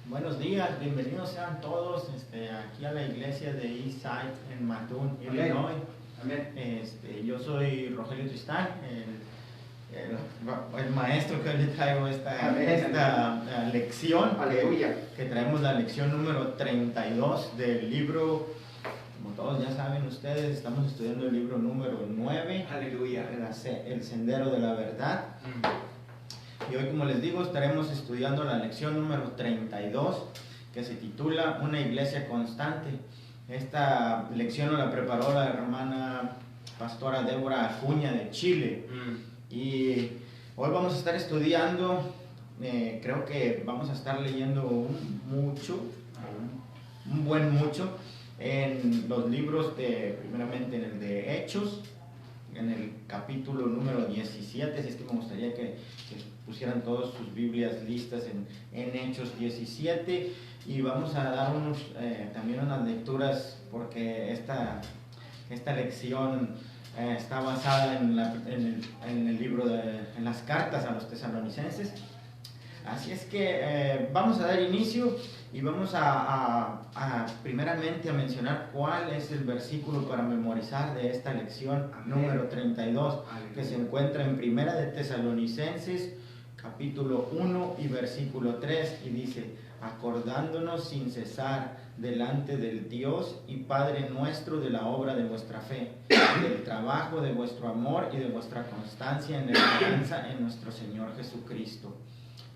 Buenos días, bienvenidos sean todos aquí a la iglesia de Eastside en Mattoon, Illinois. Amén. Yo soy Rogelio Tristán, el maestro que hoy le traigo esta lección, que traemos la lección número 32 del libro. Como todos ya saben ustedes, estamos estudiando el libro número 9, Aleluya. El Sendero de la Verdad. Y hoy, como les digo, estaremos estudiando la lección número 32, que se titula Una iglesia constante. Esta lección nos la preparó la hermana pastora Débora Acuña de Chile. Y hoy vamos a estar estudiando, creo que vamos a estar leyendo un buen mucho, en los libros primeramente en el de Hechos, en el capítulo número 17, así es que me gustaría que pusieran todas sus Biblias listas en Hechos 17, y vamos a dar también unas lecturas, porque esta lección está basada en el libro en las cartas a los tesalonicenses. Así es que vamos a dar inicio y vamos primeramente a mencionar cuál es el versículo para memorizar de esta lección número 32, que se encuentra en Primera de Tesalonicenses, capítulo 1 y versículo 3, y dice: acordándonos sin cesar delante del Dios y Padre nuestro de la obra de vuestra fe, del trabajo de vuestro amor y de vuestra constancia en la esperanza en nuestro Señor Jesucristo.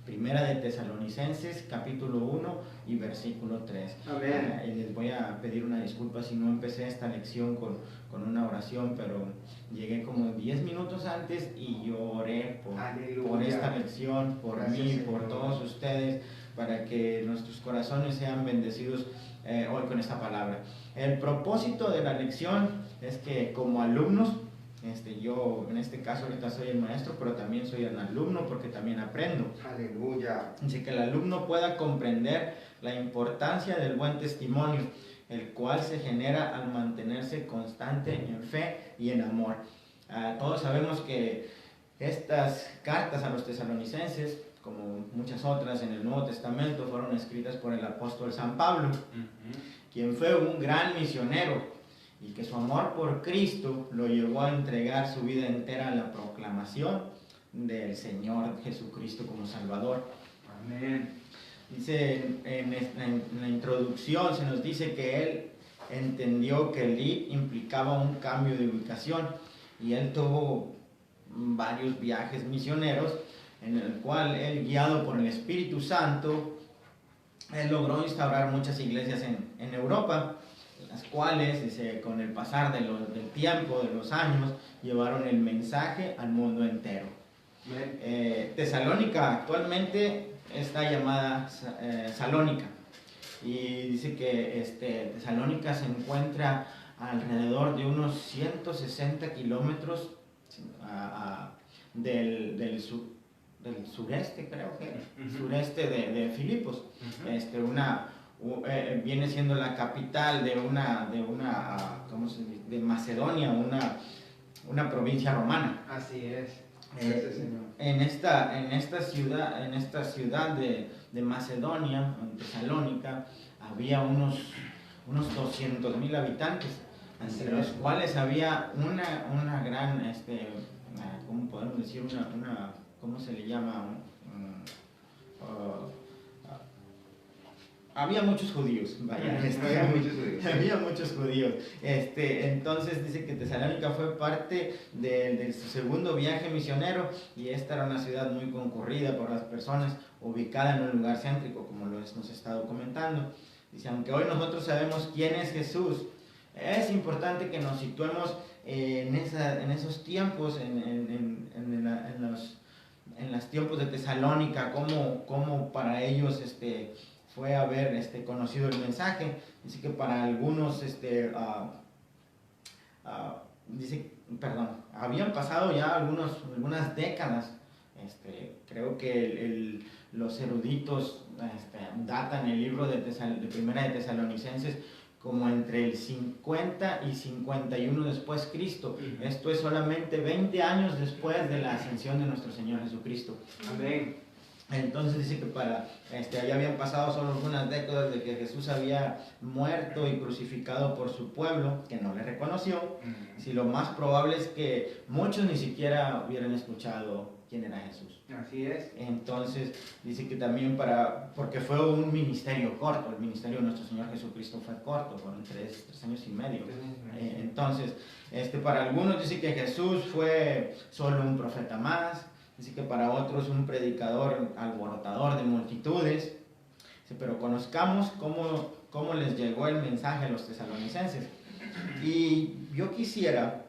Primera de Tesalonicenses, capítulo 1 y versículo 3. Amén. Y les voy a pedir una disculpa si no empecé esta lección con una oración, pero llegué como 10 minutos antes y yo oré por esta lección, por Gracias, mí, Señor. Por todos ustedes, para que nuestros corazones sean bendecidos hoy con esta palabra. El propósito de la lección es que como alumnos, yo en este caso ahorita soy el maestro, pero también soy el alumno porque también aprendo. Aleluya. Así que el alumno pueda comprender la importancia del buen testimonio, el cual se genera al mantenerse constante en fe y en amor. Todos sabemos que estas cartas a los tesalonicenses, como muchas otras en el Nuevo Testamento, fueron escritas por el apóstol San Pablo, quien fue un gran misionero, y que su amor por Cristo lo llevó a entregar su vida entera a la proclamación del Señor Jesucristo como Salvador. Amén. Dice en la introducción, se nos dice que él entendió que el ir implicaba un cambio de ubicación, y él tuvo varios viajes misioneros en el cual él, guiado por el Espíritu Santo, él logró instaurar muchas iglesias en Europa, las cuales, con el pasar del tiempo, de los años, llevaron el mensaje al mundo entero. Tesalónica actualmente está llamada Salónica, y dice que Tesalónica se encuentra alrededor de unos 160 kilómetros del sureste, creo que, sureste de Filipos. Viene siendo la capital de de Macedonia, una provincia romana. Así es. En esta ciudad de Macedonia, en Tesalónica, había unos 200,000 habitantes, entre los cuales había una gran, ¿cómo podemos decir? ¿Cómo se le llama? Había muchos judíos, vaya. Había muchos judíos. Entonces dice que Tesalónica fue parte de su segundo viaje misionero, y esta era una ciudad muy concurrida por las personas, ubicada en un lugar céntrico, como lo hemos estado comentando. Dice, aunque hoy nosotros sabemos quién es Jesús, es importante que nos situemos en esos tiempos, en los tiempos de Tesalónica, como para ellos fue haber conocido el mensaje. Dice que para algunos habían pasado ya algunas décadas. Creo que los eruditos datan el libro de Primera de Tesalonicenses como entre el 50 y 51 después Cristo. Esto es solamente 20 años después de la ascensión de nuestro Señor Jesucristo. Amén. Entonces dice que ya habían pasado solo algunas décadas de que Jesús había muerto y crucificado por su pueblo, que no le reconoció. Y lo más probable es que muchos ni siquiera hubieran escuchado quién era Jesús. Así es. Entonces dice que también porque fue un ministerio corto, el ministerio de nuestro Señor Jesucristo fue corto, fueron 3 años y medio. Entonces, para algunos dice que Jesús fue solo un profeta más. Dice que para otros un predicador alborotador de multitudes. Dice, pero conozcamos cómo les llegó el mensaje a los tesalonicenses. Y yo quisiera,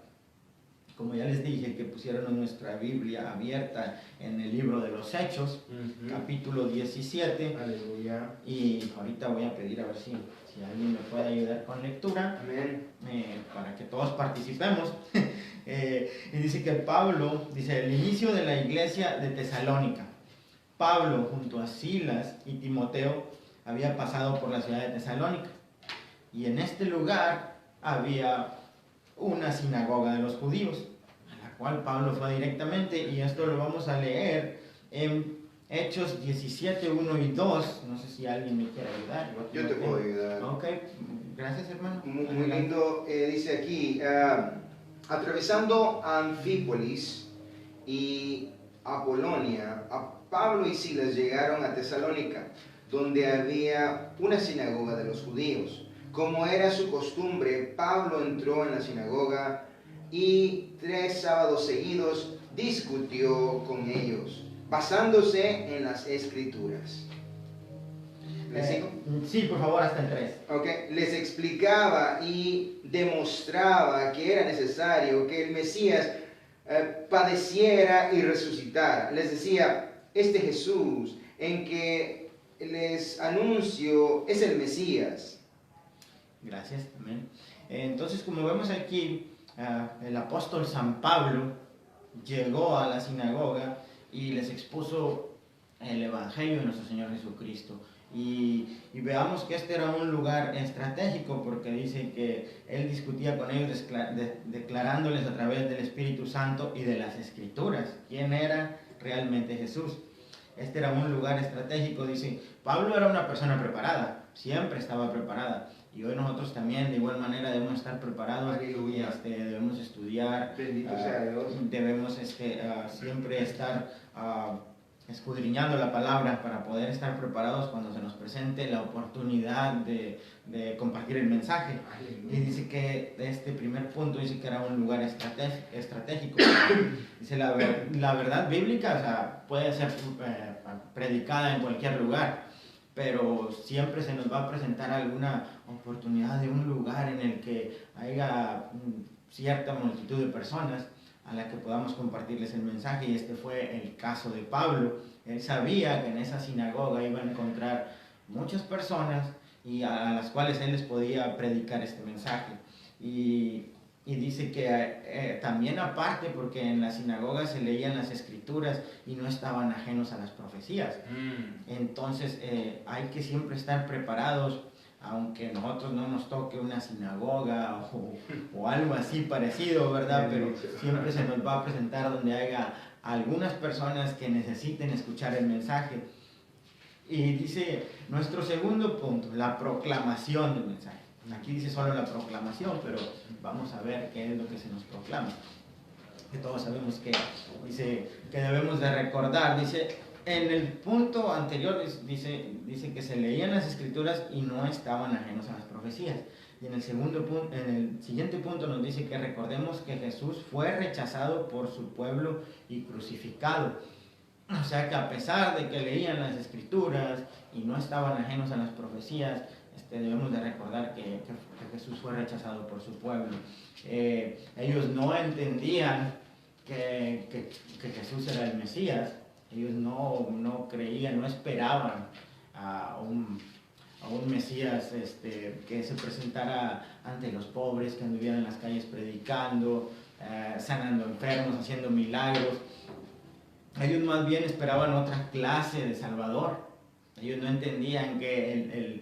como ya les dije, que pusieran nuestra Biblia abierta en el libro de los Hechos, capítulo 17. Aleluya. Y ahorita voy a pedir a ver si alguien me puede ayudar con lectura. Amén. Para que todos participemos. Y dice que Pablo, dice, el inicio de la iglesia de Tesalónica. Pablo, junto a Silas y Timoteo, había pasado por la ciudad de Tesalónica. Y en este lugar había una sinagoga de los judíos, a la cual Pablo fue directamente, y esto lo vamos a leer en Hechos 17, 1 y 2. No sé si alguien me quiere ayudar. Yo te puedo ayudar. Ok, gracias, hermano. Muy lindo, dice aquí, atravesando Anfípolis y Apolonia, a Pablo y Silas llegaron a Tesalónica, donde había una sinagoga de los judíos. Como era su costumbre, Pablo entró en la sinagoga y 3 sábados seguidos discutió con ellos, basándose en las Escrituras. Sí, por favor, hasta el 3. Okay. Les explicaba y demostraba que era necesario que el Mesías padeciera y resucitara. Les decía, este Jesús en que les anuncio es el Mesías. Gracias, amén. Entonces, como vemos aquí, el apóstol San Pablo llegó a la sinagoga y les expuso el Evangelio de nuestro Señor Jesucristo. Y veamos que este era un lugar estratégico, porque dice que él discutía con ellos declarándoles a través del Espíritu Santo y de las Escrituras quién era realmente Jesús. Este era un lugar estratégico. Dice, Pablo era una persona preparada, siempre estaba preparada. Y hoy nosotros también de igual manera debemos estar preparados. Aleluya. Debemos estudiar. Bendito sea Dios. Debemos siempre estar escudriñando la palabra para poder estar preparados cuando se nos presente la oportunidad de compartir el mensaje. Aleluya. Y dice que este primer punto dice que era un lugar estratégico. Dice la verdad bíblica, o sea, puede ser predicada en cualquier lugar, pero siempre se nos va a presentar alguna oportunidad de un lugar en el que haya cierta multitud de personas a la que podamos compartirles el mensaje, y este fue el caso de Pablo. Él sabía que en esa sinagoga iba a encontrar muchas personas y a las cuales él les podía predicar este mensaje. Y dice que también aparte, porque en la sinagoga se leían las Escrituras y no estaban ajenos a las profecías. Entonces hay que siempre estar preparados, aunque nosotros no nos toque una sinagoga o algo así parecido, ¿verdad? Pero siempre se nos va a presentar donde haya algunas personas que necesiten escuchar el mensaje. Y dice nuestro segundo punto, la proclamación del mensaje. Aquí dice solo la proclamación, pero vamos a ver qué es lo que se nos proclama. Que todos sabemos que dice que debemos de recordar. Dice, en el punto anterior dice que se leían las Escrituras y no estaban ajenos a las profecías. Y en el siguiente punto nos dice que recordemos que Jesús fue rechazado por su pueblo y crucificado. O sea que a pesar de que leían las Escrituras y no estaban ajenos a las profecías, debemos de recordar que Jesús fue rechazado por su pueblo. Ellos no entendían que Jesús era el Mesías. Ellos no creían, no esperaban a un Mesías que se presentara ante los pobres, que anduviera en las calles predicando, sanando enfermos, haciendo milagros. Ellos más bien esperaban otra clase de Salvador. Ellos no entendían que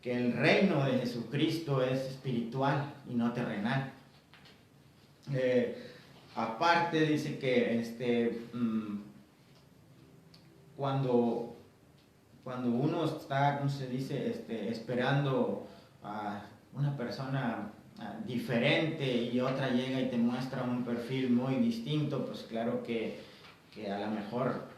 el reino de Jesucristo es espiritual y no terrenal. Aparte dice que cuando uno está, ¿cómo se dice?, esperando a una persona diferente y otra llega y te muestra un perfil muy distinto, pues claro que a lo mejor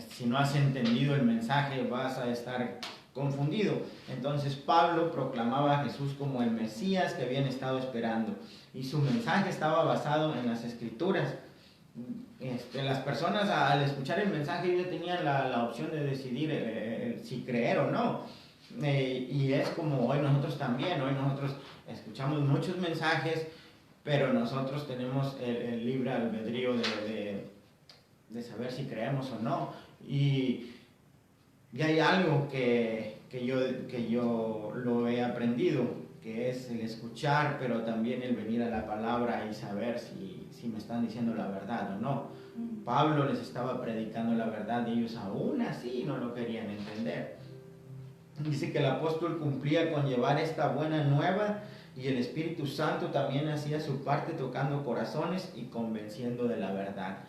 si no has entendido el mensaje vas a estar confundido. Entonces Pablo proclamaba a Jesús como el Mesías que habían estado esperando y su mensaje estaba basado en las Escrituras. Las personas al escuchar el mensaje ellos tenían la opción de decidir si creer o no. Y es como hoy nosotros también, hoy nosotros escuchamos muchos mensajes, pero nosotros tenemos el libre albedrío de saber si creemos o no. Y hay algo que yo lo he aprendido, que es el escuchar, pero también el venir a la palabra y saber si me están diciendo la verdad o no. Pablo les estaba predicando la verdad y ellos aún así no lo querían entender. Dice que el apóstol cumplía con llevar esta buena nueva y el Espíritu Santo también hacía su parte tocando corazones y convenciendo de la verdad.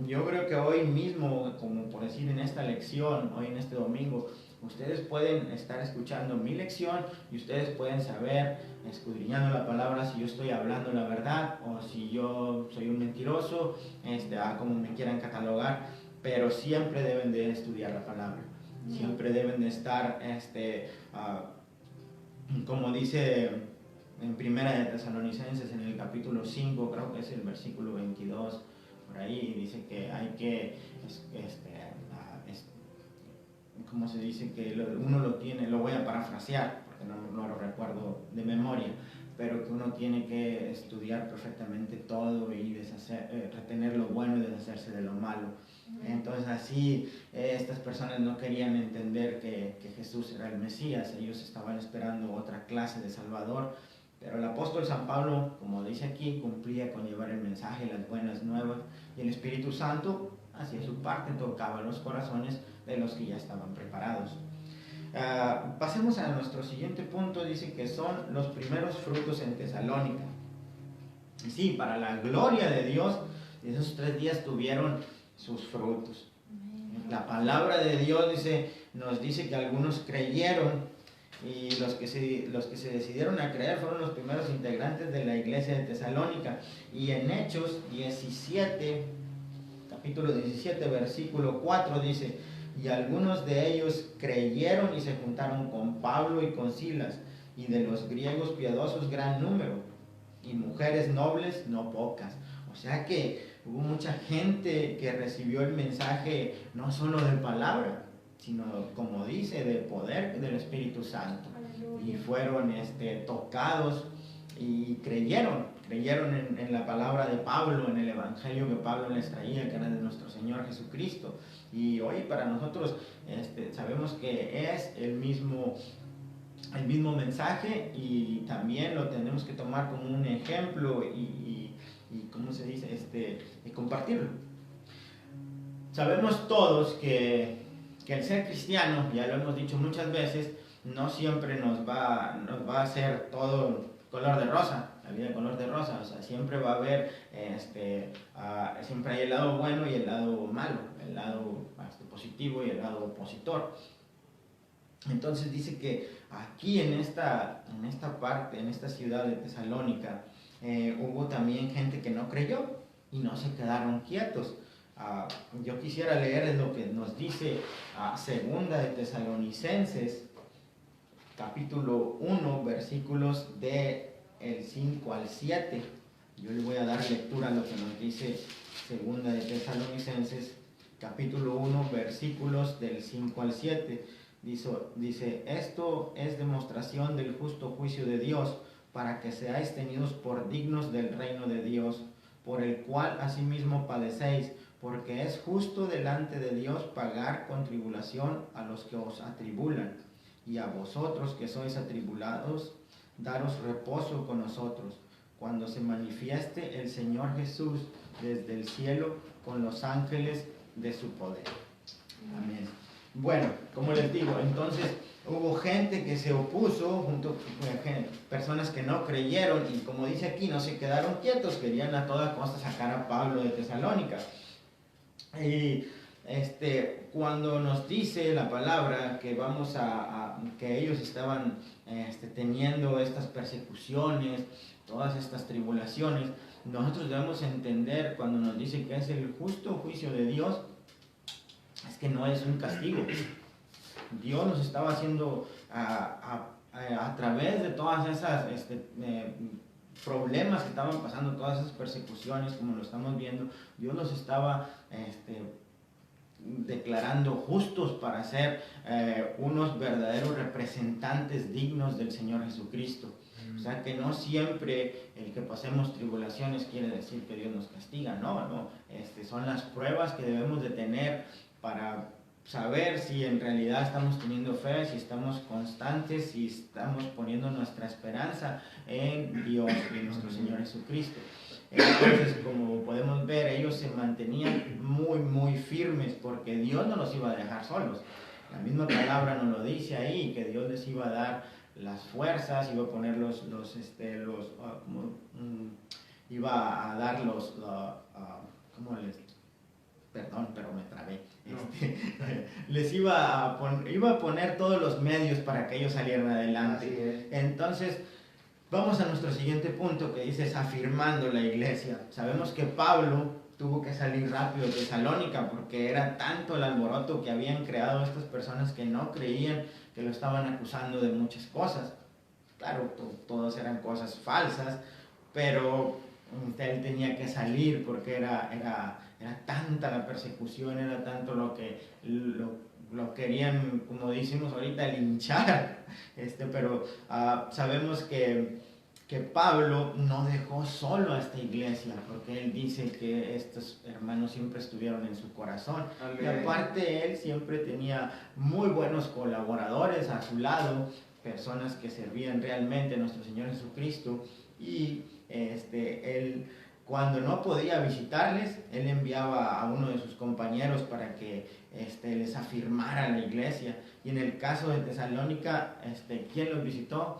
Yo creo que hoy mismo, como por decir en esta lección, hoy en este domingo, ustedes pueden estar escuchando mi lección y ustedes pueden saber, escudriñando la palabra, si yo estoy hablando la verdad o si yo soy un mentiroso, como me quieran catalogar, pero siempre deben de estudiar la palabra. Siempre deben de estar, como dice en Primera de Tesalonicenses, en el capítulo 5, creo que es el versículo 22, por ahí, dice que hay que, ¿cómo se dice? Que uno lo tiene, lo voy a parafrasear, porque no lo recuerdo de memoria, pero que uno tiene que estudiar perfectamente todo y retener lo bueno y deshacerse de lo malo. Entonces así estas personas no querían entender que Jesús era el Mesías, ellos estaban esperando otra clase de Salvador, pero el apóstol San Pablo, como dice aquí, cumplía con llevar el mensaje, las buenas nuevas, y el Espíritu Santo hacía su parte, tocaba los corazones de los que ya estaban preparados. Pasemos a nuestro siguiente punto, dice que son los primeros frutos en Tesalónica. Y sí, para la gloria de Dios, esos 3 días tuvieron sus frutos. La palabra de Dios nos dice que algunos creyeron y los que se decidieron a creer fueron los primeros integrantes de la iglesia de Tesalónica. Y en Hechos 17, capítulo 17, versículo 4 dice: y algunos de ellos creyeron y se juntaron con Pablo y con Silas, y de los griegos piadosos gran número, y mujeres nobles no pocas. O sea que hubo mucha gente que recibió el mensaje no solo de palabra, sino, como dice, del poder del Espíritu Santo. Aleluya. Y fueron tocados y creyeron en la palabra de Pablo, en el evangelio que Pablo les traía, que era de nuestro Señor Jesucristo. Y hoy para nosotros sabemos que es el mismo mensaje y también lo tenemos que tomar como un ejemplo y ¿cómo se dice? Y compartirlo. Sabemos todos que el ser cristiano, ya lo hemos dicho muchas veces, no siempre nos va a hacer todo color de rosa, la vida color de rosa. O sea, siempre va a haber, siempre hay el lado bueno y el lado malo, el lado positivo y el lado opositor. Entonces dice que aquí en esta parte, en esta ciudad de Tesalónica, hubo también gente que no creyó y no se quedaron quietos. Yo quisiera leer lo que nos dice Segunda de Tesalonicenses, capítulo 1, versículos del 5 al 7. Yo le voy a dar lectura a lo que nos dice Segunda de Tesalonicenses, capítulo 1, versículos del 5 al 7. Dice: esto es demostración del justo juicio de Dios, para que seáis tenidos por dignos del reino de Dios, por el cual asimismo padecéis, porque es justo delante de Dios pagar con tribulación a los que os atribulan, y a vosotros que sois atribulados, daros reposo con nosotros, cuando se manifieste el Señor Jesús desde el cielo con los ángeles de su poder. Amén. Bueno, como les digo, entonces hubo gente que se opuso, junto con personas que no creyeron, y como dice aquí, no se quedaron quietos, querían a toda costa sacar a Pablo de Tesalónica. Y cuando nos dice la palabra que que ellos estaban teniendo estas persecuciones, todas estas tribulaciones, nosotros debemos entender cuando nos dice que es el justo juicio de Dios, es que no es un castigo. Dios nos estaba haciendo a través de todas esas problemas que estaban pasando, todas esas persecuciones, como lo estamos viendo, Dios los estaba declarando justos para ser unos verdaderos representantes dignos del Señor Jesucristo. O sea que no siempre el que pasemos tribulaciones quiere decir que Dios nos castiga, no. Son las pruebas que debemos de tener para saber si en realidad estamos teniendo fe, si estamos constantes, si estamos poniendo nuestra esperanza en Dios y en nuestro Señor Jesucristo. Entonces, como podemos ver, ellos se mantenían muy firmes porque Dios no los iba a dejar solos. La misma palabra nos lo dice ahí, que Dios les iba a dar las fuerzas, iba a poner iba a dar perdón, pero me trabé. Les iba a poner todos los medios para que ellos salieran adelante. Entonces, vamos a nuestro siguiente punto que dice es afirmando la iglesia. Sabemos que Pablo tuvo que salir rápido de Tesalónica porque era tanto el alboroto que habían creado estas personas que no creían, que lo estaban acusando de muchas cosas. Claro, todas eran cosas falsas, pero él tenía que salir porque era tanta la persecución, era tanto lo que lo querían, como decimos ahorita, linchar. Pero sabemos que Pablo no dejó solo a esta iglesia, porque él dice que estos hermanos siempre estuvieron en su corazón. Amén. Y aparte él siempre tenía muy buenos colaboradores a su lado, personas que servían realmente a nuestro Señor Jesucristo, y él, cuando no podía visitarles, él enviaba a uno de sus compañeros para que les afirmara la iglesia. Y en el caso de Tesalónica, ¿quién los visitó?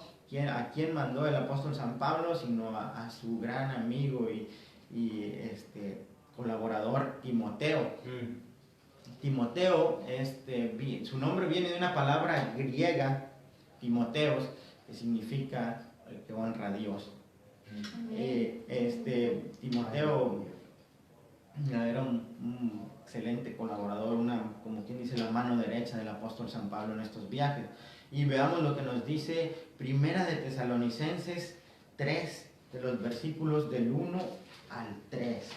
¿A quién mandó el apóstol San Pablo? Sino a su gran amigo y colaborador Timoteo. Timoteo, su nombre viene de una palabra griega, Timoteos, que significa el que honra a Dios. Timoteo era un excelente colaborador, como quien dice, la mano derecha del apóstol San Pablo en estos viajes. Y veamos lo que nos dice Primera de Tesalonicenses 3, de los versículos del 1 al 3.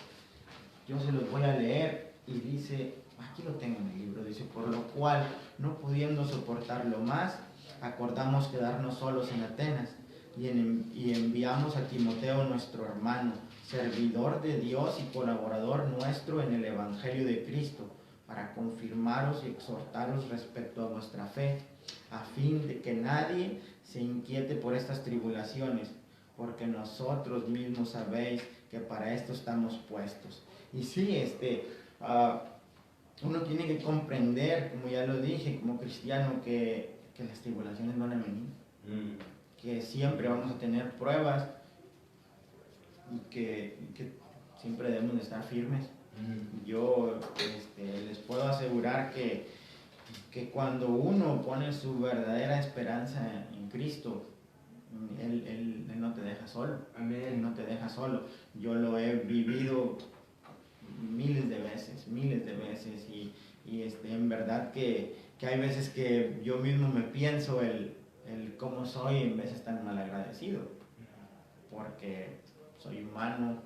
Yo se los voy a leer y dice, aquí lo tengo en el libro, dice: por lo cual, no pudiendo soportarlo más, acordamos quedarnos solos en Atenas y enviamos a Timoteo, nuestro hermano, servidor de Dios y colaborador nuestro en el Evangelio de Cristo, para confirmaros y exhortaros respecto a vuestra fe, a fin de que nadie se inquiete por estas tribulaciones, porque nosotros mismos sabéis que para esto estamos puestos. Y sí, uno tiene que comprender, como ya lo dije, como cristiano, que las tribulaciones van a venir, que siempre vamos a tener pruebas y que siempre debemos de estar firmes. Yo les puedo asegurar que cuando uno pone su verdadera esperanza en Cristo, Él no te deja solo. Amén. Él no te deja solo. Yo lo he vivido miles de veces y en verdad que hay veces que yo mismo me pienso el cómo soy en veces tan malagradecido, porque soy humano,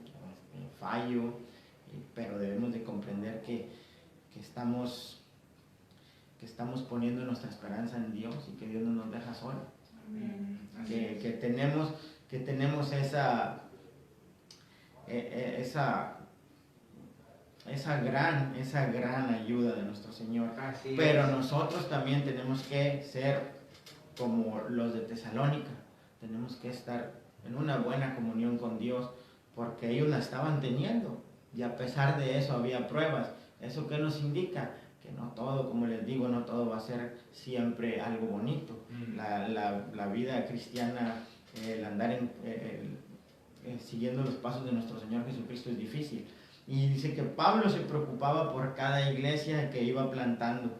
fallo, pero debemos de comprender que estamos poniendo nuestra esperanza en Dios y que Dios no nos deja solo. Que tenemos esa gran ayuda de nuestro Señor. Pero nosotros también tenemos que ser como los de Tesalónica, tenemos que estar en una buena comunión con Dios, porque ellos la estaban teniendo y a pesar de eso había pruebas. ¿Eso qué nos indica? Que no todo, como les digo, no todo va a ser siempre algo bonito. La vida cristiana, el andar siguiendo los pasos de nuestro Señor Jesucristo es difícil, Y dice que Pablo se preocupaba por cada iglesia que iba plantando.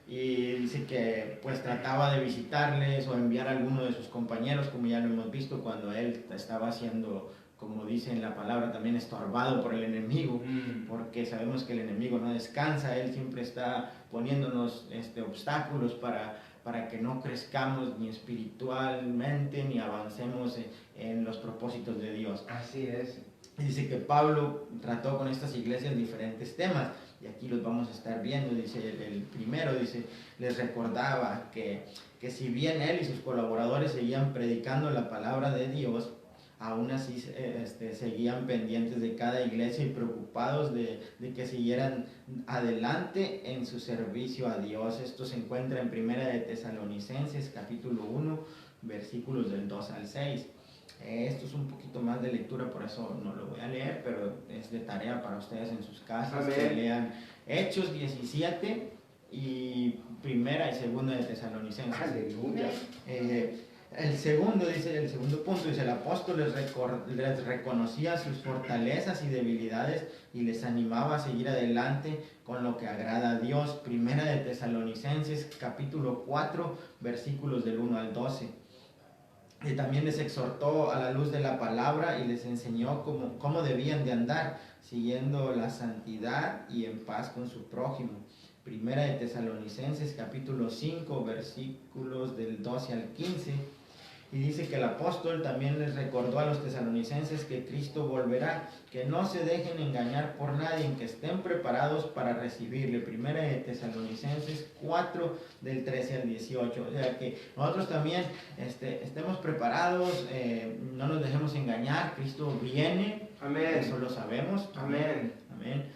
Y dice que pues trataba de visitarles o enviar a alguno de sus compañeros, como ya lo hemos visto, cuando él estaba siendo, como dice en la palabra, también estorbado por el enemigo, porque sabemos que el enemigo no descansa, él siempre está poniéndonos obstáculos para que no crezcamos ni espiritualmente ni avancemos en los propósitos de Dios. Así es. Dice que Pablo trató con estas iglesias diferentes temas, y aquí los vamos a estar viendo. Dice el primero, dice, les recordaba que si bien él y sus colaboradores seguían predicando la palabra de Dios, aún así seguían pendientes de cada iglesia y preocupados de que siguieran adelante en su servicio a Dios. Esto se encuentra en Primera de Tesalonicenses, capítulo 1, versículos del 2 al 6. Esto es un poquito más de lectura, por eso no lo voy a leer, pero es de tarea para ustedes en sus casas. Amén. Que lean Hechos 17 y Primera y Segunda de Tesalonicenses. Aleluya. El segundo punto dice, el apóstol les reconocía sus fortalezas y debilidades y les animaba a seguir adelante con lo que agrada a Dios. Primera de Tesalonicenses, capítulo 4, versículos del 1 al 12. Y también les exhortó a la luz de la palabra y les enseñó cómo debían de andar, siguiendo la santidad y en paz con su prójimo. Primera de Tesalonicenses, capítulo 5, versículos del 12 al 15. Y dice que el apóstol también les recordó a los tesalonicenses que Cristo volverá, que no se dejen engañar por nadie, que estén preparados para recibirle. Primera de Tesalonicenses 4, del 13 al 18. O sea que nosotros también estemos preparados, no nos dejemos engañar, Cristo viene. Amén. Eso lo sabemos. Amén. Amén.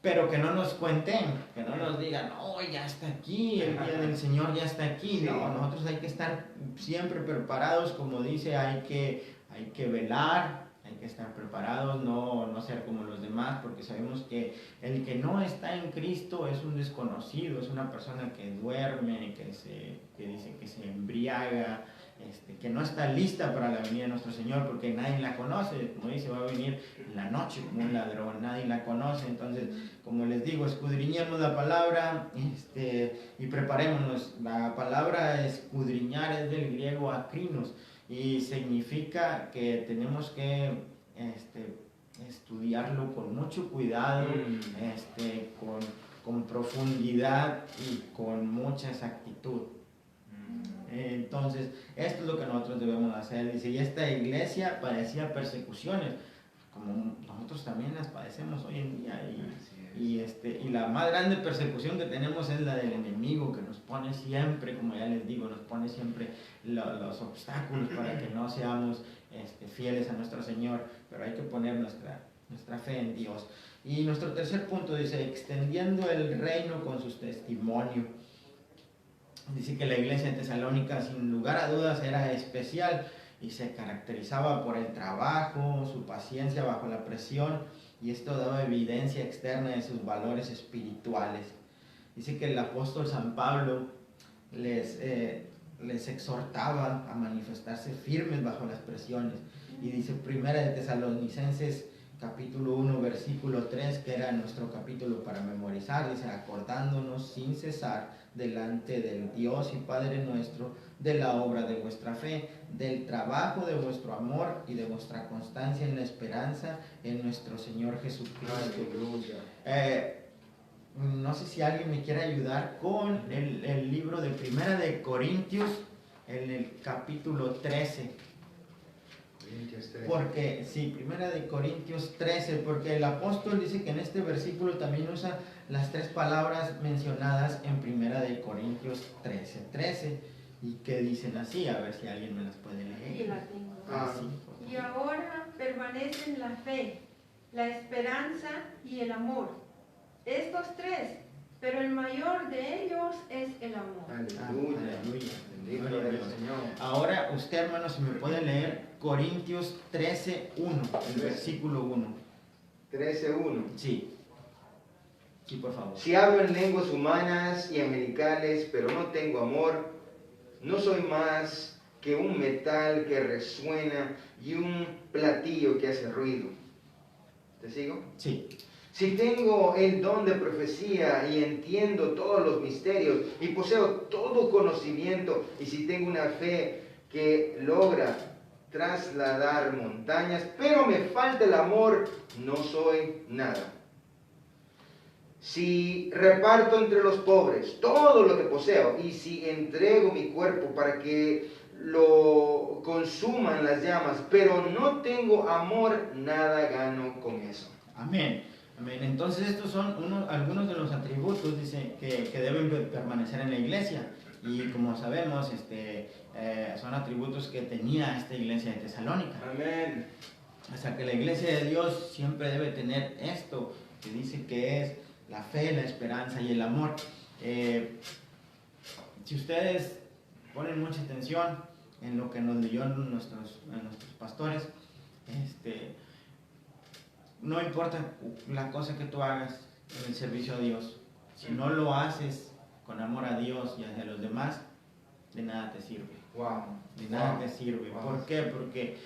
Pero que no nos cuenten, que no nos digan, no, ya está aquí, el día del Señor ya está aquí. Sí. No, nosotros hay que estar siempre preparados, como dice, hay que velar, hay que estar preparados, no ser como los demás, porque sabemos que el que no está en Cristo es un desconocido, es una persona que duerme, que dice que se embriaga, que no está lista para la venida de nuestro Señor, porque nadie la conoce. Como dice, va a venir en la noche como un ladrón, nadie la conoce. Entonces, como les digo, escudriñemos la palabra y preparémonos. La palabra escudriñar es del griego acrinos y significa que tenemos que estudiarlo con mucho cuidado, con profundidad y con mucha exactitud. Entonces, esto es lo que nosotros debemos hacer. Dice, y esta iglesia padecía persecuciones, como nosotros también las padecemos hoy en día. Y la más grande persecución que tenemos es la del enemigo, que nos pone siempre, como ya les digo, nos pone siempre los obstáculos para que no seamos fieles a nuestro Señor. Pero hay que poner nuestra fe en Dios. Y nuestro tercer punto dice, extendiendo el reino con sus testimonios. Dice que la iglesia de Tesalónica, sin lugar a dudas, era especial y se caracterizaba por el trabajo, su paciencia bajo la presión, y esto daba evidencia externa de sus valores espirituales. Dice que el apóstol San Pablo les exhortaba a manifestarse firmes bajo las presiones. Y dice Primera de Tesalonicenses, capítulo 1, versículo 3, que era nuestro capítulo para memorizar, dice, acordándonos sin cesar delante del Dios y Padre nuestro de la obra de vuestra fe, del trabajo de vuestro amor y de vuestra constancia en la esperanza en nuestro Señor Jesucristo. No sé si alguien me quiere ayudar con el libro de Primera de Corintios, en el capítulo 13. Porque, sí, Primera de Corintios 13, porque el apóstol dice que en este versículo también usa las tres palabras mencionadas en Primera de Corintios 13, y que dicen así, a ver si alguien me las puede leer. Sí, la tengo. Sí, y ahora permanecen la fe, la esperanza y el amor. Estos tres, pero el mayor de ellos es el amor. Aleluya. Ahora usted, hermano, si me puede leer Corintios 13:1, el versículo 1. 13:1. Sí. Sí, por favor. Si hablo en lenguas humanas y angelicales, pero no tengo amor, no soy más que un metal que resuena y un platillo que hace ruido. ¿Te sigo? Sí. Si tengo el don de profecía y entiendo todos los misterios y poseo todo conocimiento, y si tengo una fe que logra trasladar montañas, pero me falta el amor, no soy nada. Si reparto entre los pobres todo lo que poseo, y si entrego mi cuerpo para que lo consuman las llamas, pero no tengo amor, nada gano con eso. Amén. Amén. Entonces estos son algunos de los atributos, dice, que deben permanecer en la iglesia. Y como sabemos, son atributos que tenía esta iglesia de Tesalónica. Amén. O sea que la iglesia de Dios siempre debe tener esto, que dice que es la fe, la esperanza y el amor. Si ustedes ponen mucha atención en lo que nos leyó nuestros pastores, no importa la cosa que tú hagas en el servicio a Dios, si no lo haces con amor a Dios y hacia los demás, de nada te sirve. Wow. De nada te sirve. Wow. ¿Por qué? Porque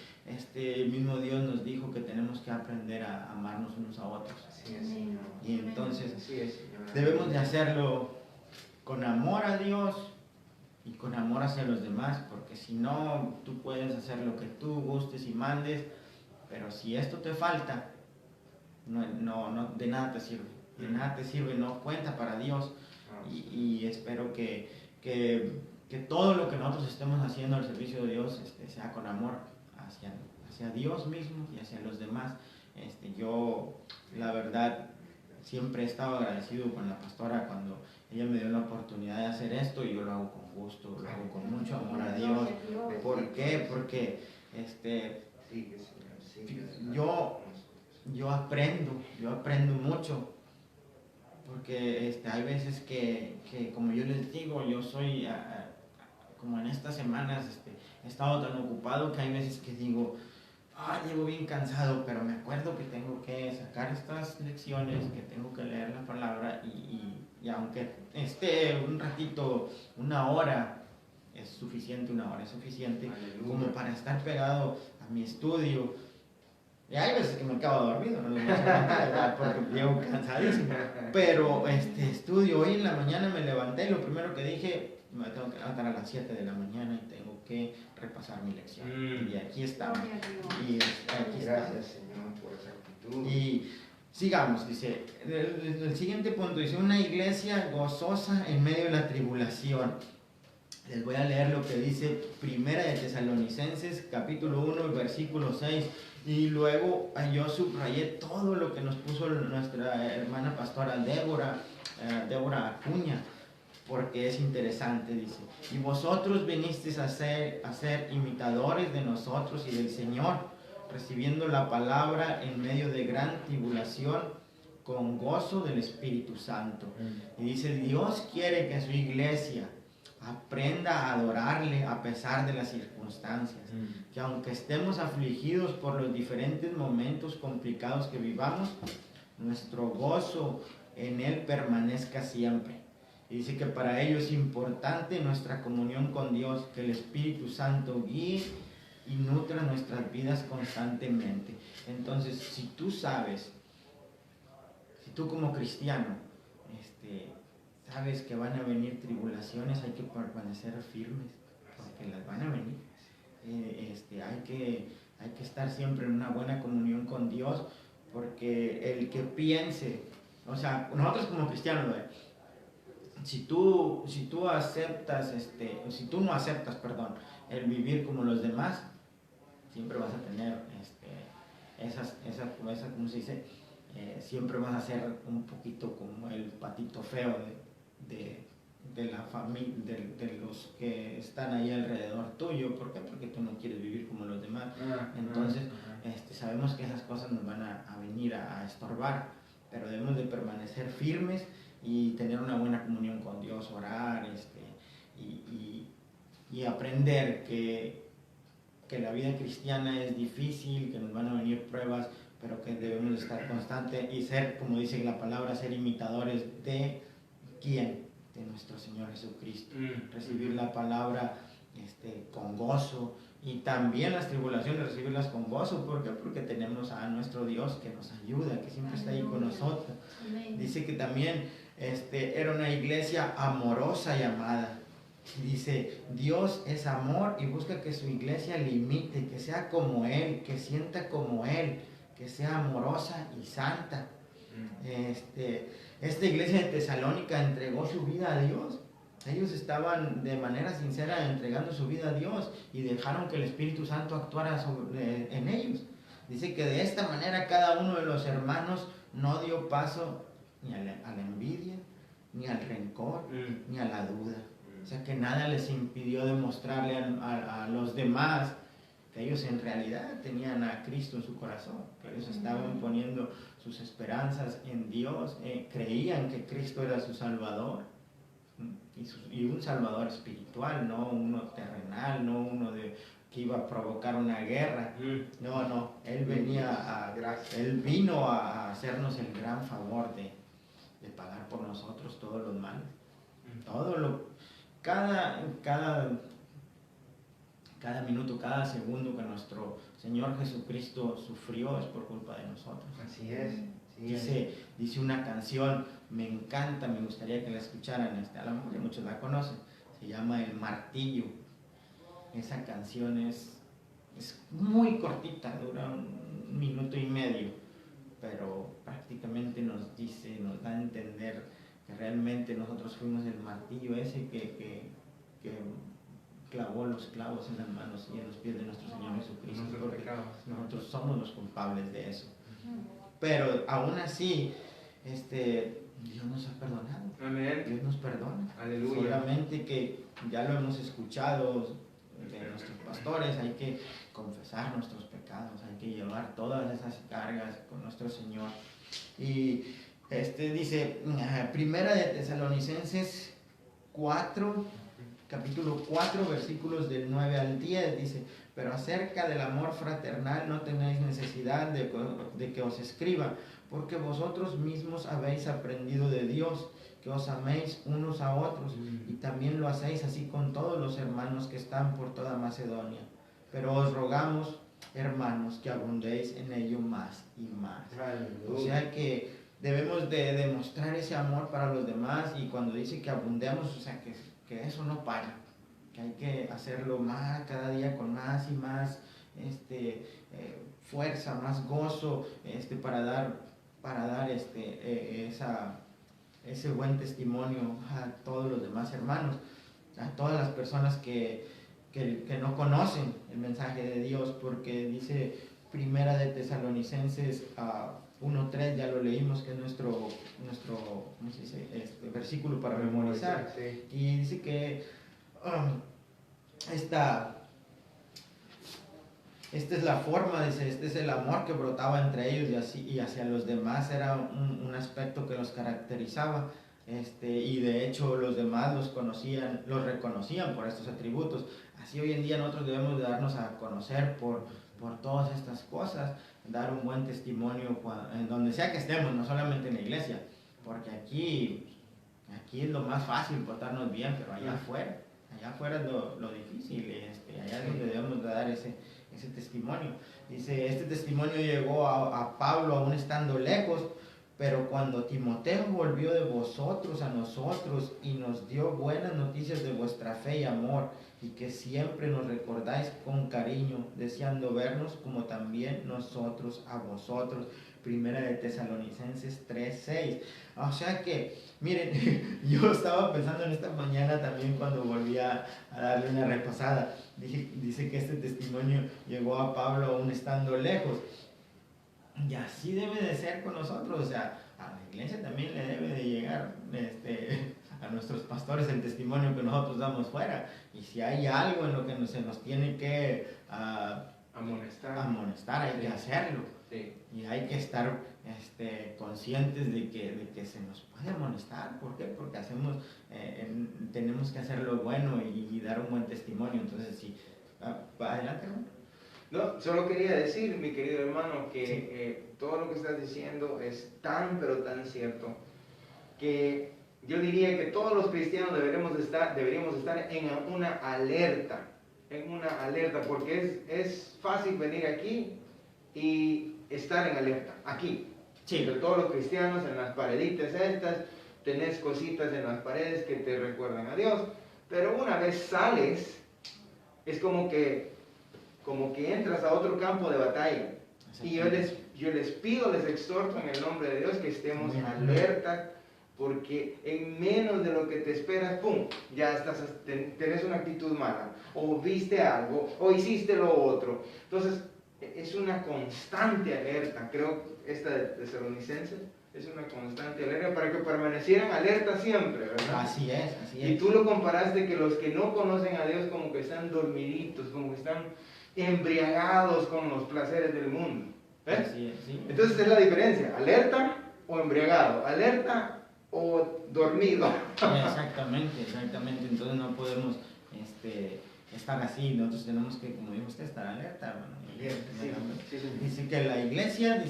el mismo Dios nos dijo que tenemos que aprender a amarnos unos a otros. Así es, Señor. Y entonces Así es, Señor. debemos de hacerlo con amor a Dios y con amor hacia los demás, porque si no, tú puedes hacer lo que tú gustes y mandes, pero si esto te falta, no, de nada te sirve. De nada te sirve, no cuenta para Dios. Y espero que todo lo que nosotros estemos haciendo al servicio de Dios sea con amor hacia Dios mismo y hacia los demás. Yo, la verdad, siempre he estado agradecido con la pastora cuando ella me dio la oportunidad de hacer esto, y yo lo hago con gusto, lo hago con mucho amor a Dios. ¿Por qué? Porque yo aprendo mucho. Porque hay veces que, como yo les digo, yo soy, como en estas semanas, he estado tan ocupado que hay veces que digo, llego bien cansado, pero me acuerdo que tengo que sacar estas lecciones, que tengo que leer la palabra, y aunque esté un ratito, una hora es suficiente, Aleluya, como para estar pegado a mi estudio. Y hay veces que me acabo dormido, no les voy a decir mentira, porque llego cansadísimo. Pero estudio, hoy en la mañana me levanté y lo primero que dije, me tengo que levantar a las 7 de la mañana y tengo que repasar mi lección. Y aquí estamos. Gracias, Señor, por esa actitud. Y sigamos, dice, el siguiente punto, dice, una iglesia gozosa en medio de la tribulación. Les voy a leer lo que dice Primera de Tesalonicenses, capítulo 1, versículo 6. Y luego yo subrayé todo lo que nos puso nuestra hermana pastora Débora Acuña, porque es interesante, dice. Y vosotros vinisteis a ser imitadores de nosotros y del Señor, recibiendo la palabra en medio de gran tribulación, con gozo del Espíritu Santo. Y dice, Dios quiere que su iglesia aprenda a adorarle a pesar de las circunstancias, que aunque estemos afligidos por los diferentes momentos complicados que vivamos, nuestro gozo en Él permanezca siempre. Y dice que para ello es importante nuestra comunión con Dios, que el Espíritu Santo guíe y nutra nuestras vidas constantemente. Entonces, si tú sabes, si tú como cristiano sabes que van a venir tribulaciones, hay que permanecer firmes, porque las van a venir. Hay que estar siempre en una buena comunión con Dios, porque el que piense, o sea, nosotros como cristianos, si tú aceptas, si tú no aceptas, perdón, el vivir como los demás, siempre vas a tener ¿cómo se dice? Siempre vas a ser un poquito como el patito feo de la familia, de los que están ahí alrededor tuyo. ¿Por qué? Porque tú no quieres vivir como los demás. Entonces, sabemos que esas cosas nos van a venir a estorbar, pero debemos de permanecer firmes y tener una buena comunión con Dios, orar, y aprender que la vida cristiana es difícil, que nos van a venir pruebas, pero que debemos estar constantes y ser, como dice la palabra, ser imitadores de ¿quién? De nuestro Señor Jesucristo. Recibir la palabra con gozo, y también las tribulaciones recibirlas con gozo. ¿Por qué? Porque tenemos a nuestro Dios que nos ayuda, que siempre está ahí con nosotros. Dice que también era una iglesia amorosa y amada. Dice, Dios es amor y busca que su iglesia le imite, que sea como Él, que sienta como Él, que sea amorosa y santa. Esta iglesia de Tesalónica entregó su vida a Dios. Ellos estaban de manera sincera entregando su vida a Dios y dejaron que el Espíritu Santo actuara en ellos. Dice que de esta manera cada uno de los hermanos no dio paso ni a la envidia, ni al rencor, ni a la duda. O sea que nada les impidió demostrarle a los demás que ellos en realidad tenían a Cristo en su corazón, que ellos estaban poniendo sus esperanzas en Dios, creían que Cristo era su Salvador, y un Salvador espiritual, no uno terrenal, no uno que iba a provocar una guerra. No, Él Él vino a hacernos el gran favor de pagar por nosotros todos los males. Cada minuto, cada segundo que nuestro Señor Jesucristo sufrió es por culpa de nosotros. Así es. Dice una canción, me encanta, me gustaría que la escucharan, a lo mejor muchos la conocen, se llama El Martillo. Esa canción es muy cortita, dura 1 minuto y medio, pero prácticamente nos da a entender que realmente nosotros fuimos el martillo ese que clavó los clavos en las manos y en los pies de nuestro Señor Jesucristo, porque nosotros somos los culpables de eso. Pero aún así, Dios nos ha perdonado. Amén. Dios nos perdona. Aleluya. Solamente que ya lo hemos escuchado de nuestros pastores, hay que confesar nuestros pecados, hay que llevar todas esas cargas con nuestro Señor. Y dice, Primera de Tesalonicenses 4, capítulo 4, versículos del 9 al 10, dice, pero acerca del amor fraternal no tenéis necesidad de que os escriba, porque vosotros mismos habéis aprendido de Dios, que os améis unos a otros, y también lo hacéis así con todos los hermanos que están por toda Macedonia. Pero os rogamos, hermanos, que abundéis en ello más y más. O sea que debemos de demostrar ese amor para los demás, y cuando dice que abundemos, o sea que eso no para, que hay que hacerlo más, cada día con más y más fuerza, más gozo, para dar ese buen testimonio a todos los demás hermanos, a todas las personas que no conocen el mensaje de Dios, porque dice Primera de Tesalonicenses 1:3, ya lo leímos, que es nuestro ¿cómo se dice? Versículo para memorizar. Sí. Y dice que esta es la forma, dice, este es el amor que brotaba entre ellos y hacia los demás, era un aspecto que los caracterizaba. Y de hecho los demás los reconocían por estos atributos. Así hoy en día nosotros debemos de darnos a conocer por todas estas cosas, dar un buen testimonio en donde sea que estemos, no solamente en la iglesia, porque aquí es lo más fácil portarnos bien, pero allá afuera es lo difícil, allá es donde debemos de dar ese testimonio. Dice, este testimonio llegó a Pablo aún estando lejos, pero cuando Timoteo volvió de vosotros a nosotros y nos dio buenas noticias de vuestra fe y amor, y que siempre nos recordáis con cariño, deseando vernos como también nosotros a vosotros. Primera de Tesalonicenses 3:6. O sea que, miren, yo estaba pensando en esta mañana también cuando volví a darle una repasada. Dice que este testimonio llegó a Pablo aún estando lejos. Y así debe de ser con nosotros. O sea, a la iglesia también le debe de llegar a nuestros pastores el testimonio que nosotros damos fuera. Y si hay algo en lo que se nos tiene que amonestar, hay que hacerlo. Sí. Y hay que estar conscientes de que se nos puede amonestar. ¿Por qué? Porque tenemos que hacer lo bueno y dar un buen testimonio. Entonces, sí, adelante, hermano. No, solo quería decir, mi querido hermano, que todo lo que estás diciendo es tan, pero tan cierto, que yo diría que todos los cristianos deberíamos estar en una alerta, porque es fácil venir aquí y estar en alerta, aquí. Sí. Entre todos los cristianos, en las pareditas estas, tenés cositas en las paredes que te recuerdan a Dios, pero una vez sales, es como que entras a otro campo de batalla. Y yo les pido, les exhorto en el nombre de Dios que estemos alerta, porque en menos de lo que te esperas, ¡pum!, ya tenés una actitud mala, o viste algo, o hiciste lo otro. Entonces, es una constante alerta. Creo esta de Tesalonicenses es una constante alerta para que permanecieran alerta siempre, ¿verdad? Así es. Y tú lo comparaste que los que no conocen a Dios como que están dormiditos, como que están embriagados con los placeres del mundo. ¿Ves? Así es, sí. Entonces es la diferencia, alerta o embriagado, alerta o dormido. Exactamente. Entonces no podemos estar así. Nosotros tenemos que, como dijo usted, estar alerta. Sí. Dice que la iglesia,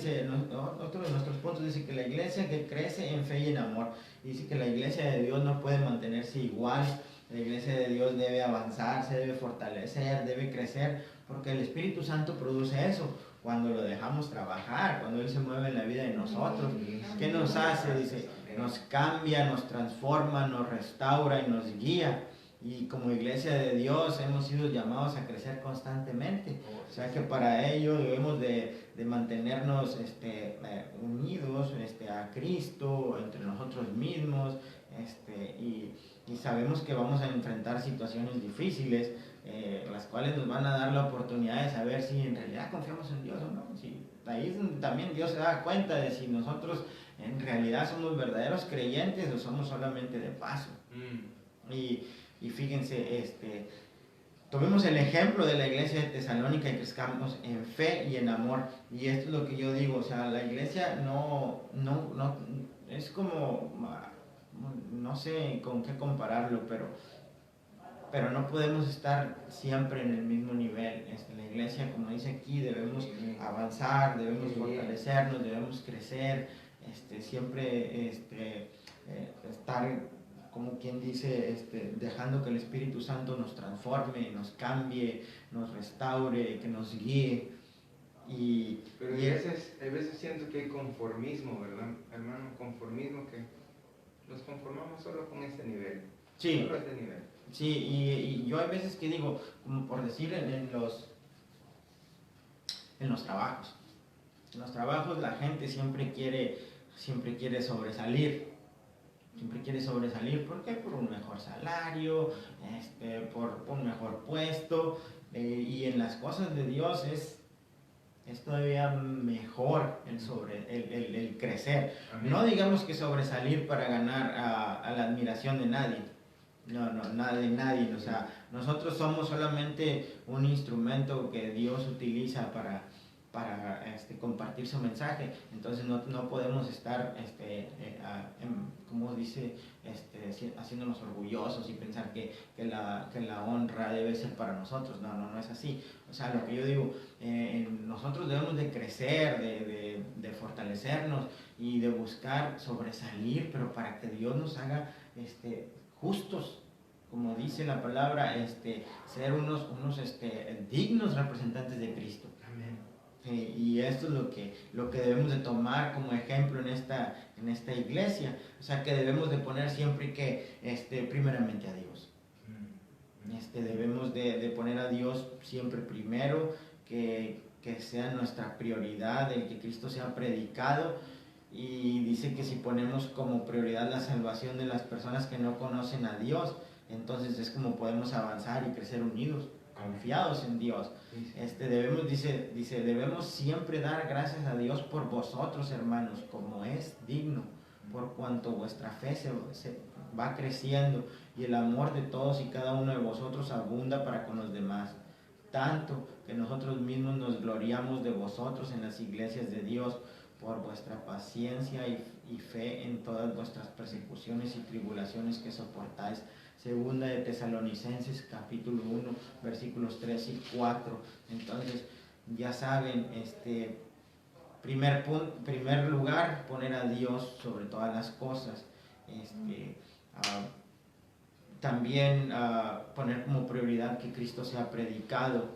otro de nuestros puntos dice que la iglesia que crece en fe y en amor. Dice que la iglesia de Dios no puede mantenerse igual. La iglesia de Dios debe avanzar, se debe fortalecer, debe crecer, porque el Espíritu Santo produce eso. Cuando lo dejamos trabajar, cuando Él se mueve en la vida de nosotros, ¿qué nos hace? Dice, nos cambia, nos transforma, nos restaura y nos guía. Y como iglesia de Dios hemos sido llamados a crecer constantemente. O sea que para ello debemos de mantenernos unidos a Cristo, entre nosotros mismos, y sabemos que vamos a enfrentar situaciones difíciles, las cuales nos van a dar la oportunidad de saber si en realidad confiamos en Dios o no. Si, ahí es donde también Dios se da cuenta de si nosotros en realidad somos verdaderos creyentes o somos solamente de paso. Y fíjense, tomemos el ejemplo de la iglesia de Tesalónica y crezcamos en fe y en amor. Y esto es lo que yo digo, o sea, la iglesia no es como, no sé con qué compararlo, pero no podemos estar siempre en el mismo nivel. La iglesia, como dice aquí, debemos avanzar, debemos fortalecernos, debemos crecer, siempre estar, como quien dice, dejando que el Espíritu Santo nos transforme, nos cambie, nos restaure, que nos guíe. Pero a veces siento que hay conformismo, ¿verdad, hermano? Conformismo, que nos conformamos solo con este nivel. Sí. Solo este nivel. Sí, y yo hay veces que digo, como por decir, en los trabajos. En los trabajos la gente siempre quiere sobresalir. Siempre quiere sobresalir, ¿por qué? Por un mejor salario, por un mejor puesto, y en las cosas de Dios es todavía mejor el crecer. Amén. No digamos que sobresalir para ganar a la admiración de nadie. No, nada de nadie. O sea, nosotros somos solamente un instrumento que Dios utiliza para compartir su mensaje. Entonces no podemos estar, como dice, haciéndonos orgullosos y pensar que la honra debe ser para nosotros. No es así. O sea, lo que yo digo, nosotros debemos de crecer, de fortalecernos y de buscar sobresalir, pero para que Dios nos haga justos, como dice la palabra, ser unos dignos representantes de Cristo. Amén. Y esto es lo que debemos de tomar como ejemplo en esta iglesia. O sea, que debemos de poner siempre primeramente a Dios. Debemos de poner a Dios siempre primero, que sea nuestra prioridad, el que Cristo sea predicado. Y dice que si ponemos como prioridad la salvación de las personas que no conocen a Dios, entonces es como podemos avanzar y crecer unidos, confiados en Dios. Debemos siempre dar gracias a Dios por vosotros, hermanos, como es digno, por cuanto vuestra fe se va creciendo y el amor de todos y cada uno de vosotros abunda para con los demás, tanto que nosotros mismos nos gloriamos de vosotros en las iglesias de Dios por vuestra paciencia y fe en todas vuestras persecuciones y tribulaciones que soportáis. Segunda de Tesalonicenses capítulo 1 versículos 3 y 4. Entonces ya saben, primer lugar, poner a Dios sobre todas las cosas. También poner como prioridad que Cristo sea predicado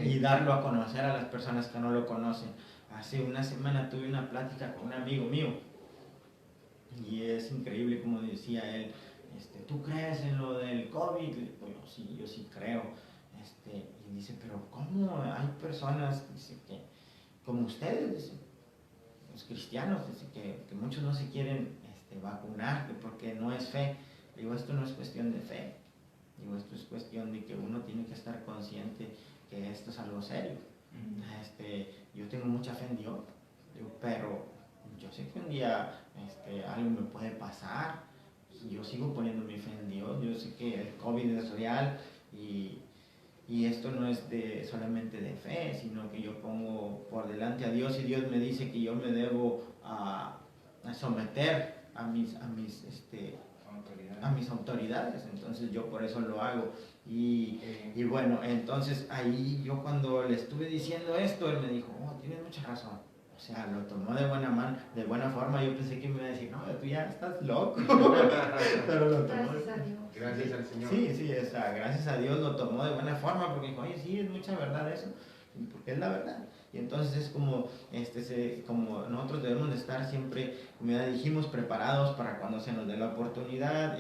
y darlo a conocer a las personas que no lo conocen. Hace una semana tuve una plática con un amigo mío y es increíble como decía él, ¿tú crees en lo del COVID? Pues yo sí creo. Y dice, pero ¿cómo hay personas, dice, que como ustedes, dice, los cristianos, dice, que muchos no se quieren vacunar porque no es fe? Digo, esto no es cuestión de fe. Digo, esto es cuestión de que uno tiene que estar consciente que esto es algo serio. Yo tengo mucha fe en Dios, digo, pero yo sé que un día algo me puede pasar. Yo sigo poniendo mi fe en Dios. Yo sé que el COVID es real y esto no es solamente de fe, sino que yo pongo por delante a Dios y Dios me dice que yo me debo a someter a mis autoridades, entonces yo por eso lo hago. Y bueno, entonces ahí yo cuando le estuve diciendo esto, él me dijo, tienes mucha razón. O sea, lo tomó de buena forma. Yo pensé que me iba a decir, no, tú ya estás loco. Pero lo tomó. Gracias a Dios. Gracias al Señor. Sí, gracias a Dios lo tomó de buena forma, porque dijo, oye, sí, es mucha verdad eso, porque es la verdad. Y entonces es como, como nosotros debemos de estar siempre, como ya dijimos, preparados para cuando se nos dé la oportunidad,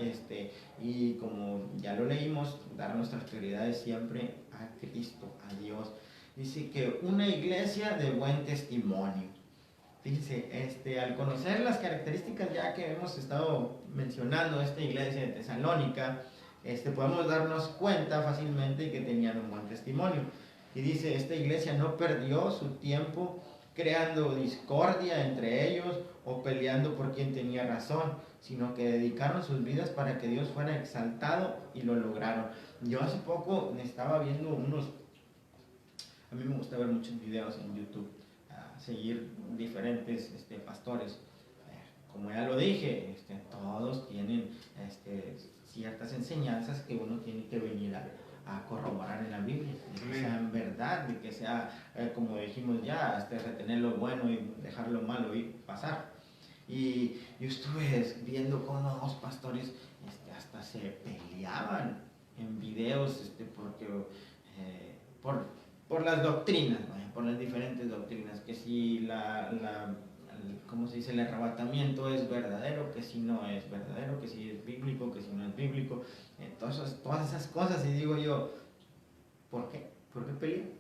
y como ya lo leímos, dar nuestras prioridades siempre a Cristo, a Dios. Dice que una iglesia de buen testimonio. Fíjense, al conocer las características ya que hemos estado mencionando esta iglesia de Tesalónica, podemos darnos cuenta fácilmente que tenían un buen testimonio. Y dice, esta iglesia no perdió su tiempo creando discordia entre ellos o peleando por quien tenía razón, sino que dedicaron sus vidas para que Dios fuera exaltado y lo lograron. Yo hace poco estaba viendo a mí me gusta ver muchos videos en YouTube, seguir diferentes pastores. Como ya lo dije, todos tienen ciertas enseñanzas que uno tiene que venir a corroborar en la Biblia, de que sean verdad, de que sea, como dijimos ya, retener lo bueno y dejar lo malo y pasar. Y yo estuve viendo cómo dos pastores hasta se peleaban en videos porque por las doctrinas, por las diferentes doctrinas, que si ¿cómo se dice? El arrebatamiento es verdadero, que si no es verdadero, que si es bíblico, que si no es bíblico. Entonces, todas esas cosas, y digo yo, ¿por qué? ¿Por qué pelean?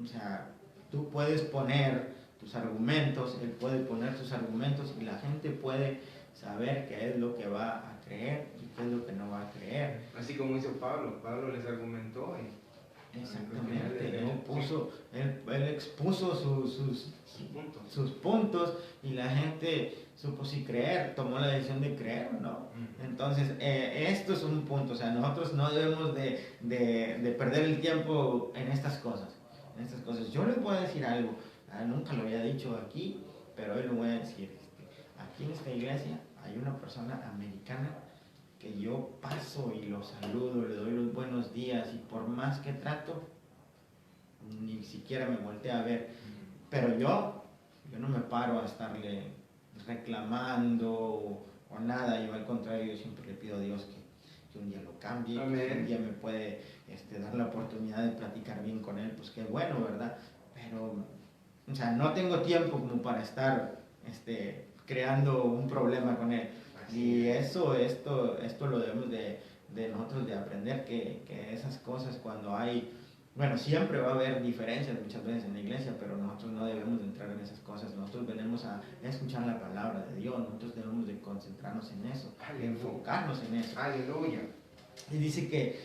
O sea, tú puedes poner tus argumentos, él puede poner sus argumentos y la gente puede saber qué es lo que va a creer y qué es lo que no va a creer. Así como hizo Pablo les argumentó Exactamente, él expuso sus puntos y la gente supo si creer, tomó la decisión de creer o no. Entonces, esto es un punto, o sea, nosotros no debemos de perder el tiempo en estas cosas. Yo les voy a decir algo, nunca lo había dicho aquí, pero hoy lo voy a decir. Aquí en esta iglesia hay una persona americana que yo paso y lo saludo, le doy los buenos días y por más que trato, ni siquiera me voltea a ver. Pero yo no me paro a estarle reclamando o nada. Yo al contrario, yo siempre le pido a Dios que un día lo cambie, que un día me puede dar la oportunidad de platicar bien con él, pues qué bueno, ¿verdad? Pero, o sea, no tengo tiempo como para estar creando un problema con él. Y esto lo debemos de nosotros de aprender, que esas cosas cuando hay, bueno, siempre va a haber diferencias muchas veces en la iglesia, pero nosotros no debemos de entrar en esas cosas. Nosotros venimos a escuchar la palabra de Dios, nosotros debemos de concentrarnos en eso, de enfocarnos en eso. Aleluya. Y dice que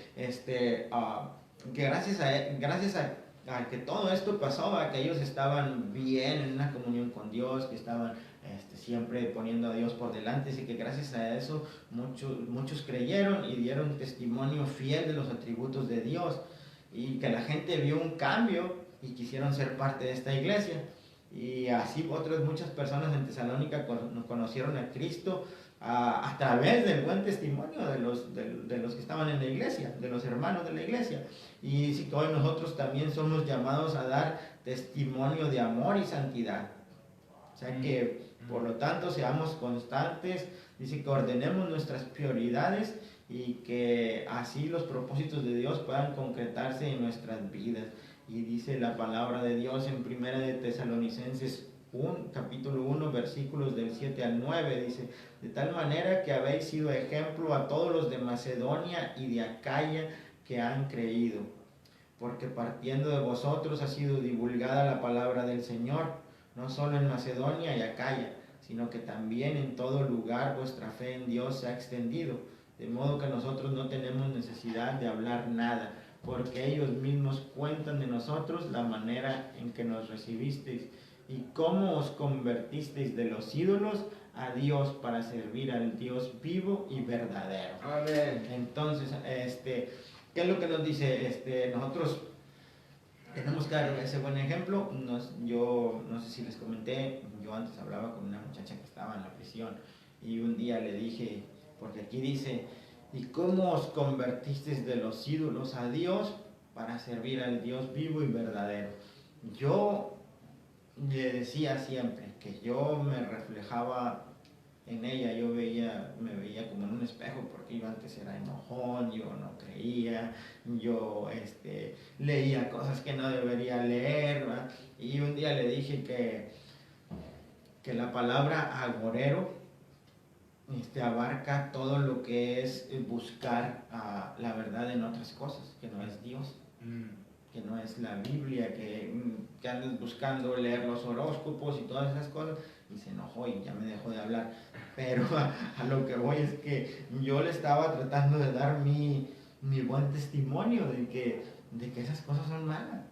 gracias a que todo esto pasó, a que ellos estaban bien en una comunión con Dios, que estaban siempre poniendo a Dios por delante, así que gracias a eso muchos creyeron y dieron testimonio fiel de los atributos de Dios, y que la gente vio un cambio y quisieron ser parte de esta iglesia. Y así muchas personas en Tesalónica conocieron a Cristo a través del buen testimonio de los que estaban en la iglesia, de los hermanos de la iglesia. Y sí que hoy nosotros también somos llamados a dar testimonio de amor y santidad. O sea que Por lo tanto, seamos constantes, dice que ordenemos nuestras prioridades y que así los propósitos de Dios puedan concretarse en nuestras vidas. Y dice la palabra de Dios en 1 de Tesalonicenses 1, capítulo 1, versículos del 7 al 9, dice: de tal manera que habéis sido ejemplo a todos los de Macedonia y de Acaya que han creído, porque partiendo de vosotros ha sido divulgada la palabra del Señor, no solo en Macedonia y Acaya, sino que también en todo lugar vuestra fe en Dios se ha extendido, de modo que nosotros no tenemos necesidad de hablar nada, porque ellos mismos cuentan de nosotros la manera en que nos recibisteis y cómo os convertisteis de los ídolos a Dios para servir al Dios vivo y verdadero. Amén. Entonces, ¿qué es lo que nos dice? Nosotros tenemos que dar ese buen ejemplo. Yo no sé si les comenté, yo antes hablaba con una muchacha que estaba en la prisión y un día le dije, porque aquí dice: ¿y cómo os convertisteis de los ídolos a Dios para servir al Dios vivo y verdadero? Yo le decía siempre que yo me reflejaba en ella, me veía como en un espejo, porque yo antes era enojón, yo no creía, yo leía cosas que no debería leer, ¿verdad? Y un día le dije que la palabra agorero abarca todo lo que es buscar la verdad en otras cosas, que no es Dios, que no es la Biblia, que andes buscando leer los horóscopos y todas esas cosas. Y se enojó y ya me dejó de hablar. Pero a lo que voy es que yo le estaba tratando de dar mi buen testimonio de que esas cosas son malas.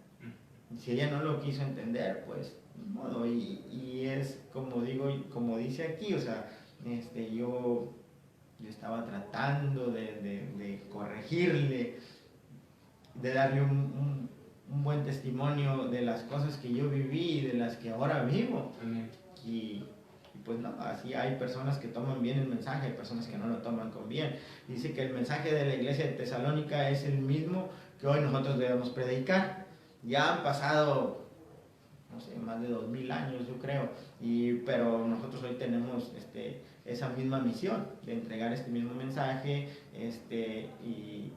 Y si ella no lo quiso entender, pues ni modo. Y es como digo, como dice aquí, o sea, yo estaba tratando de corregirle, de darle un buen testimonio de las cosas que yo viví y de las que ahora vivo. Y pues no, así hay personas que toman bien el mensaje, hay personas que no lo toman con bien. Dice que el mensaje de la iglesia de Tesalónica es el mismo que hoy nosotros debemos predicar. Ya han pasado, no sé, más de 2000 años, yo creo, pero nosotros hoy tenemos esa misma misión de entregar este mismo mensaje y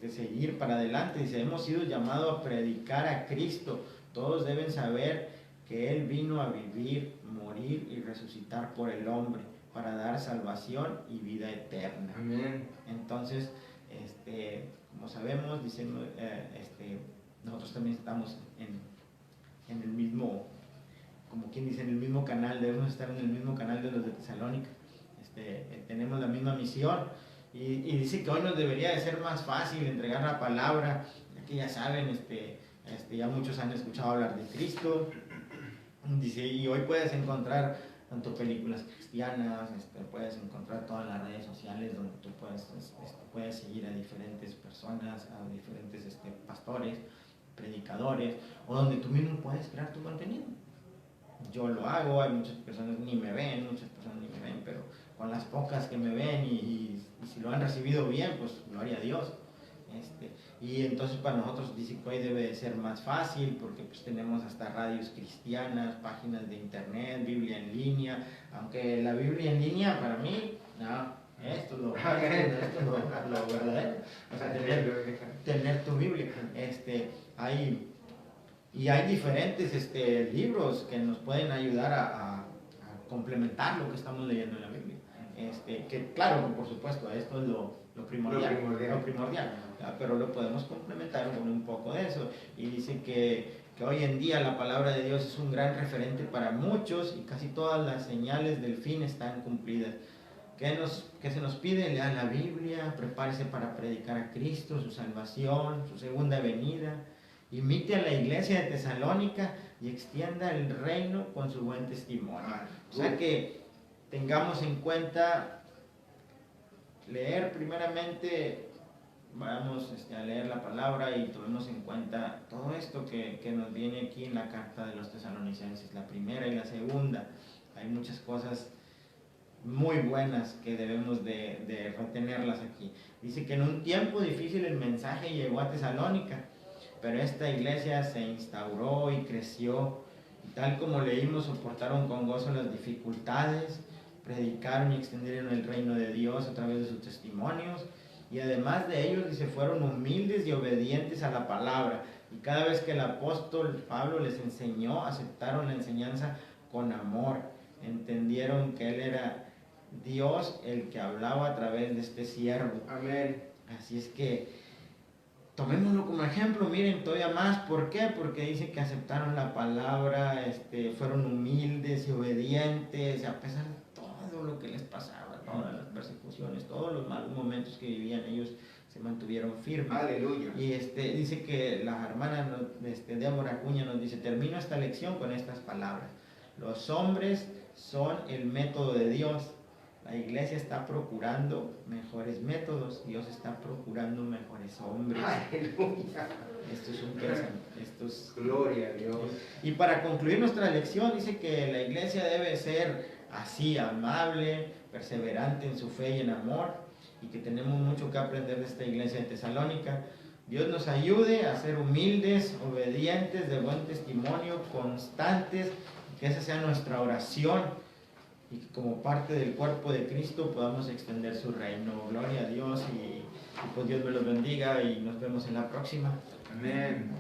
seguir para adelante. Dice: hemos sido llamados a predicar a Cristo. Todos deben saber que Él vino a vivir, morir y resucitar por el hombre para dar salvación y vida eterna. Amén. Entonces, como sabemos, nosotros también estamos en el mismo, como quien dice, en el mismo canal, debemos estar en el mismo canal de los de Tesalónica. Tenemos la misma misión y dice que hoy nos debería de ser más fácil entregar la palabra, ya que ya saben, ya muchos han escuchado hablar de Cristo. Dice, y hoy puedes encontrar tanto películas cristianas, puedes encontrar todas las redes sociales donde tú puedes seguir a diferentes personas, a diferentes pastores, predicadores, o donde tú mismo puedes crear tu contenido. Yo lo hago, hay muchas personas ni me ven, pero con las pocas que me ven y si lo han recibido bien, pues gloria a Dios. Y entonces para nosotros dice que hoy debe de ser más fácil porque pues tenemos hasta radios cristianas, páginas de internet, Biblia en línea, aunque la Biblia en línea para mí, no, esto es lo verdadero, o sea, tener tu Biblia. Hay diferentes libros que nos pueden ayudar a complementar lo que estamos leyendo en la Biblia. Que claro, por supuesto, esto es lo primordial, pero lo podemos complementar con un poco de eso. Y dice que hoy en día la palabra de Dios es un gran referente para muchos y casi todas las señales del fin están cumplidas. ¿Qué se nos pide? Lea la Biblia, prepárese para predicar a Cristo, su salvación, su segunda venida. Imite a la iglesia de Tesalónica y extienda el reino con su buen testimonio. O sea que tengamos en cuenta leer primeramente, vamos a leer la palabra y tomemos en cuenta todo esto que nos viene aquí en la carta de los tesalonicenses, la primera y la segunda. Hay muchas cosas muy buenas que debemos de retenerlas aquí. Dice que en un tiempo difícil el mensaje llegó a Tesalónica, pero esta iglesia se instauró y creció Tal como leímos, soportaron con gozo las dificultades, predicaron y extendieron el reino de Dios a través de sus testimonios, y además de ellos, dice, fueron humildes y obedientes a la palabra. Y cada vez que el apóstol Pablo les enseñó, aceptaron la enseñanza con amor. Entendieron que Él era Dios el que hablaba a través de este siervo. Amén. Así es que tomémoslo como ejemplo, miren, todavía más. ¿Por qué? Porque dice que aceptaron la palabra, fueron humildes y obedientes, a pesar de todo lo que les pasaba, todas las persecuciones, todos los malos momentos que vivían, ellos se mantuvieron firmes. Aleluya. Y dice que la hermana Débora Acuña nos dice, termino esta lección con estas palabras: los hombres son el método de Dios. La iglesia está procurando mejores métodos, Dios está procurando mejores hombres. Aleluya. Esto es un pensamiento. Gloria a Dios. Y para concluir nuestra lección, dice que la iglesia debe ser así, amable, perseverante en su fe y en amor, y que tenemos mucho que aprender de esta iglesia de Tesalónica. Dios nos ayude a ser humildes, obedientes, de buen testimonio, constantes, y que esa sea nuestra oración, y que como parte del cuerpo de Cristo podamos extender su reino. Gloria a Dios, y pues Dios me los bendiga, y nos vemos en la próxima. Amén.